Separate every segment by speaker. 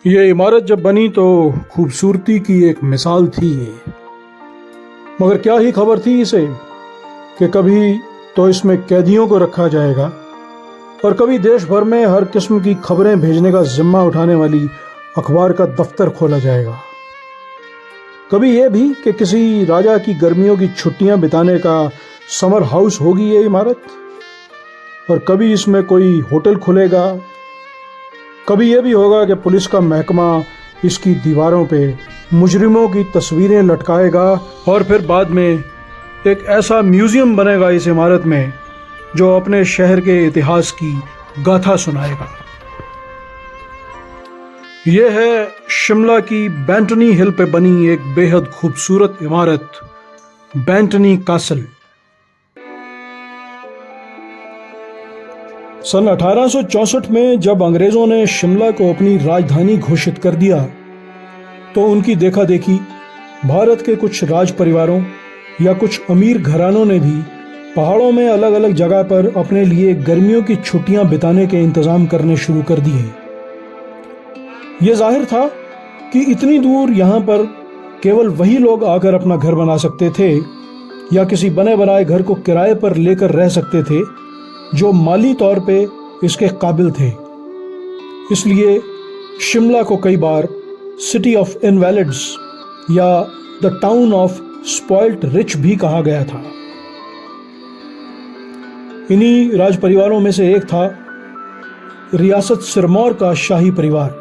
Speaker 1: ये इमारत जब बनी तो खूबसूरती की एक मिसाल थी ये। मगर क्या ही खबर थी इसे कि कभी तो इसमें कैदियों को रखा जाएगा और कभी देश भर में हर किस्म की खबरें भेजने का जिम्मा उठाने वाली अखबार का दफ्तर खोला जाएगा। कभी ये भी कि किसी राजा की गर्मियों की छुट्टियां बिताने का समर हाउस होगी ये इमारत, और कभी इसमें कोई होटल खुलेगा। कभी ये भी होगा कि पुलिस का महकमा इसकी दीवारों पे मुजरिमों की तस्वीरें लटकाएगा और फिर बाद में एक ऐसा म्यूजियम बनेगा इस इमारत में जो अपने शहर के इतिहास की गाथा सुनाएगा। यह है शिमला की बैंटनी हिल पे बनी एक बेहद खूबसूरत इमारत, बैंटनी कासल। सन 1864 में जब अंग्रेजों ने शिमला को अपनी राजधानी घोषित कर दिया तो उनकी देखा देखी भारत के कुछ राज परिवारों या कुछ अमीर घरानों ने भी पहाड़ों में अलग अलग जगह पर अपने लिए गर्मियों की छुट्टियां बिताने के इंतजाम करने शुरू कर दिए। यह जाहिर था कि इतनी दूर यहां पर केवल वही लोग आकर अपना घर बना सकते थे या किसी बने बनाए घर को किराए पर लेकर रह सकते थे जो माली तौर पे इसके काबिल थे। इसलिए शिमला को कई बार सिटी ऑफ इनवैलिड्स या the town of spoiled rich भी कहा गया था। इन्हीं राज परिवारों में से एक था रियासत सिरमौर का शाही परिवार।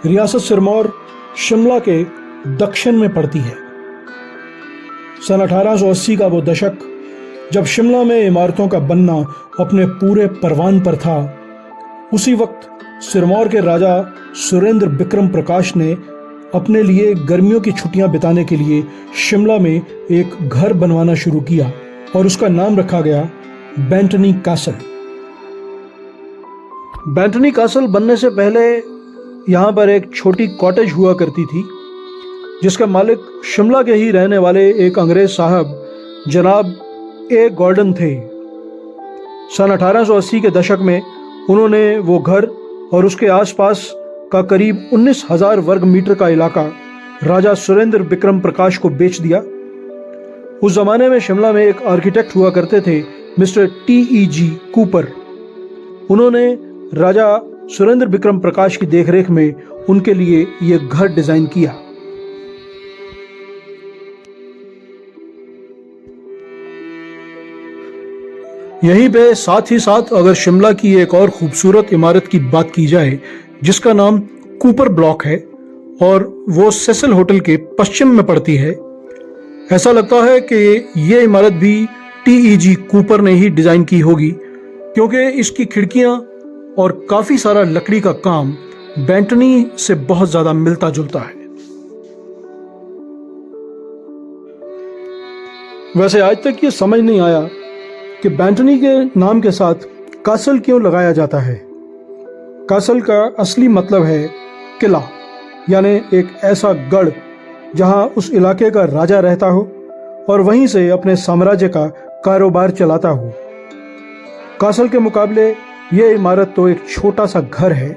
Speaker 1: रियासत सिरमौर शिमला के दक्षिण में पड़ती है। सन 1880 का वो दशक जब शिमला में इमारतों का बनना अपने पूरे परवान पर था, उसी वक्त सिरमौर के राजा सुरेंद्र विक्रम प्रकाश ने अपने लिए गर्मियों की छुट्टियां बिताने के लिए शिमला में एक घर बनवाना शुरू किया और उसका नाम रखा गया बैंटनी कासल। बैंटनी कासल बनने से पहले यहाँ पर एक छोटी कॉटेज हुआ करती थी जिसका मालिक शिमला के ही रहने वाले एक अंग्रेज साहब जनाब ए गॉर्डन थे। सन 1880 के दशक में उन्होंने वो घर और उसके आसपास का करीब 19,000 वर्ग मीटर का इलाका राजा सुरेंद्र विक्रम प्रकाश को बेच दिया। उस जमाने में शिमला में एक आर्किटेक्ट हुआ करते थे मिस्टर TEG कूपर। उन्होंने राजा सुरेंद्र विक्रम प्रकाश की देखरेख में उनके लिए यह घर डिजाइन किया। यहीं पे साथ ही साथ अगर शिमला की एक और खूबसूरत इमारत की बात की जाए जिसका नाम कूपर ब्लॉक है और वो सेसल होटल के पश्चिम में पड़ती है, ऐसा लगता है कि ये इमारत भी TEG कूपर ने ही डिजाइन की होगी क्योंकि इसकी खिड़कियां और काफी सारा लकड़ी का काम बैंटनी से बहुत ज्यादा मिलता जुलता है। वैसे आज तक ये समझ नहीं आया कि बैंटनी के नाम के साथ कासल क्यों लगाया जाता है। कासल का असली मतलब है किला, यानी एक ऐसा गढ़ जहां उस इलाके का राजा रहता हो और वहीं से अपने साम्राज्य का कारोबार चलाता हो। कासल के मुकाबले यह इमारत तो एक छोटा सा घर है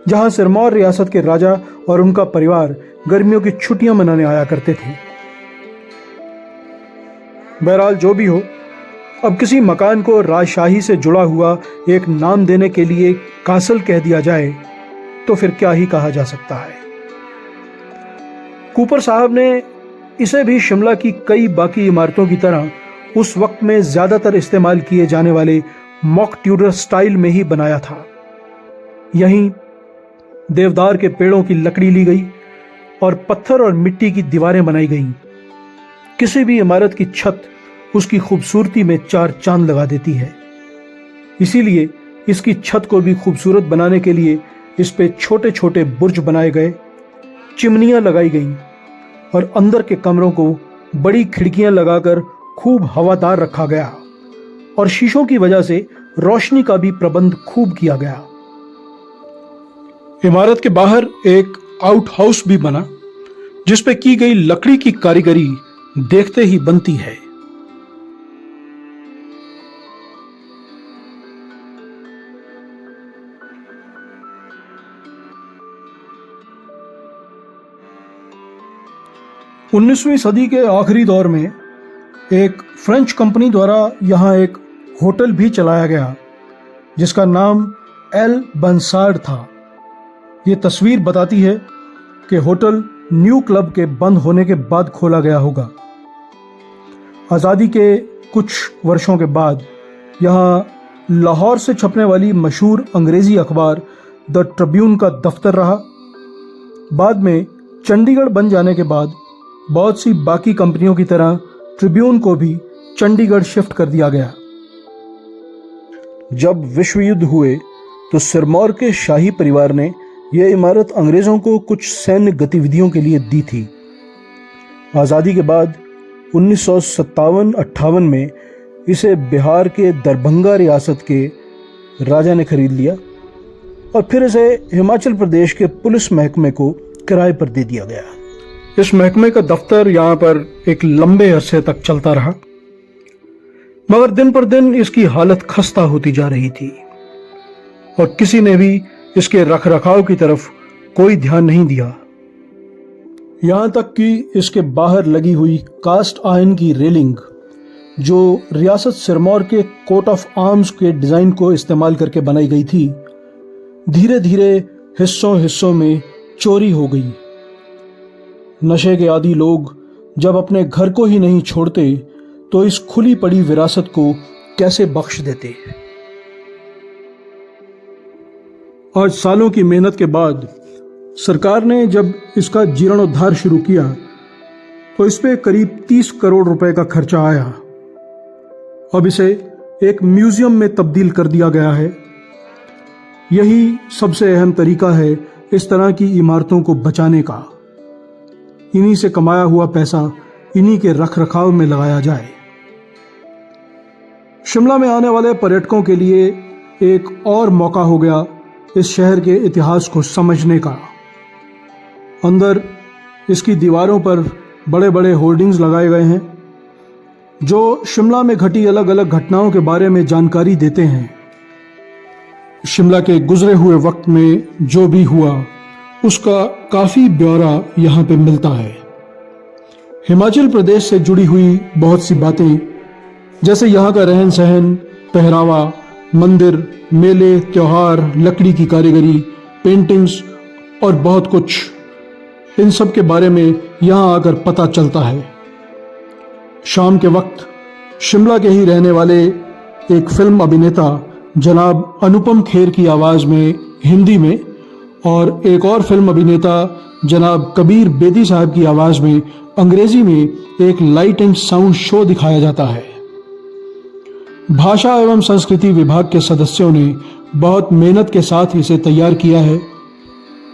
Speaker 1: जहां सिरमौर रियासत के राजा और उनका परिवार गर्मियों की छुट्टियां मनाने आया करते थे। बहरहाल जो भी हो, अब किसी मकान को राजशाही से जुड़ा हुआ एक नाम देने के लिए कासल कह दिया जाए तो फिर क्या ही कहा जा सकता है। कूपर साहब ने इसे भी शिमला की कई बाकी इमारतों की तरह उस वक्त में ज्यादातर इस्तेमाल किए जाने वाले मॉक ट्यूडर स्टाइल में ही बनाया था। यहीं देवदार के पेड़ों की लकड़ी ली गई और पत्थर और मिट्टी की दीवारें बनाई गईं। किसी भी इमारत की छत उसकी खूबसूरती में चार चांद लगा देती है। इसीलिए इसकी छत को भी खूबसूरत बनाने के लिए इस पे छोटे छोटे बुर्ज बनाए गए, चिमनियां लगाई गईं और अंदर के कमरों को बड़ी खिड़कियां लगाकर खूब हवादार रखा गया और शीशों की वजह से रोशनी का भी प्रबंध खूब किया गया। इमारत के बाहर एक आउट हाउस भी बना जिस पे की गई लकड़ी की कारीगरी देखते ही बनती है। 19वीं सदी के आखिरी दौर में एक फ्रेंच कंपनी द्वारा यहाँ एक होटल भी चलाया गया जिसका नाम एल बंसार्ड था। ये तस्वीर बताती है कि होटल न्यू क्लब के बंद होने के बाद खोला गया होगा। आज़ादी के कुछ वर्षों के बाद यहाँ लाहौर से छपने वाली मशहूर अंग्रेज़ी अखबार द ट्रिब्यून का दफ्तर रहा। बाद में चंडीगढ़ बन जाने के बाद बहुत सी बाकी कंपनियों की तरह ट्रिब्यून को भी चंडीगढ़ शिफ्ट कर दिया गया। जब विश्व युद्ध हुए तो सिरमौर के शाही परिवार ने यह इमारत अंग्रेज़ों को कुछ सैन्य गतिविधियों के लिए दी थी। आज़ादी के बाद 1957-58 में इसे बिहार के दरभंगा रियासत के राजा ने खरीद लिया और फिर इसे हिमाचल प्रदेश के पुलिस महकमे को किराए पर दे दिया गया। इस महकमे का दफ्तर यहाँ पर एक लंबे अरसे तक चलता रहा, मगर दिन पर दिन इसकी हालत खस्ता होती जा रही थी और किसी ने भी इसके रखरखाव की तरफ कोई ध्यान नहीं दिया। यहाँ तक कि इसके बाहर लगी हुई कास्ट आयरन की रेलिंग जो रियासत सिरमौर के कोट ऑफ आर्म्स के डिज़ाइन को इस्तेमाल करके बनाई गई थी, धीरे धीरे हिस्सों हिस्सों में चोरी हो गई। नशे के आदी लोग जब अपने घर को ही नहीं छोड़ते तो इस खुली पड़ी विरासत को कैसे बख्श देते। आज सालों की मेहनत के बाद सरकार ने जब इसका जीर्णोद्धार शुरू किया तो इस पे करीब 30 करोड़ रुपए का खर्चा आया। अब इसे एक म्यूजियम में तब्दील कर दिया गया है। यही सबसे अहम तरीका है इस तरह की इमारतों को बचाने का। इन्हीं से कमाया हुआ पैसा इन्हीं के रखरखाव में लगाया जाए। शिमला में आने वाले पर्यटकों के लिए एक और मौका हो गया इस शहर के इतिहास को समझने का। अंदर इसकी दीवारों पर बड़े बड़े होर्डिंग्स लगाए गए हैं जो शिमला में घटी अलग अलग घटनाओं के बारे में जानकारी देते हैं। शिमला के गुजरे हुए वक्त में जो भी हुआ उसका काफ़ी ब्यौरा यहाँ पे मिलता है। हिमाचल प्रदेश से जुड़ी हुई बहुत सी बातें जैसे यहाँ का रहन सहन, पहरावा, मंदिर, मेले, त्योहार, लकड़ी की कारीगरी, पेंटिंग्स और बहुत कुछ, इन सब के बारे में यहाँ आकर पता चलता है। शाम के वक्त शिमला के ही रहने वाले एक फिल्म अभिनेता जनाब अनुपम खेर की आवाज़ में हिंदी में और एक और फिल्म अभिनेता जनाब कबीर बेदी साहब की आवाज़ में अंग्रेजी में एक लाइट एंड साउंड शो दिखाया जाता है। भाषा एवं संस्कृति विभाग के सदस्यों ने बहुत मेहनत के साथ इसे तैयार किया है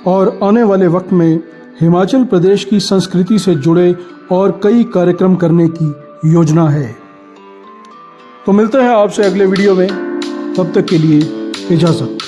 Speaker 1: और आने वाले वक्त में हिमाचल प्रदेश की संस्कृति से जुड़े और कई कार्यक्रम करने की योजना है। तो मिलते हैं आपसे अगले वीडियो में, तब तक के लिए इजाज़त।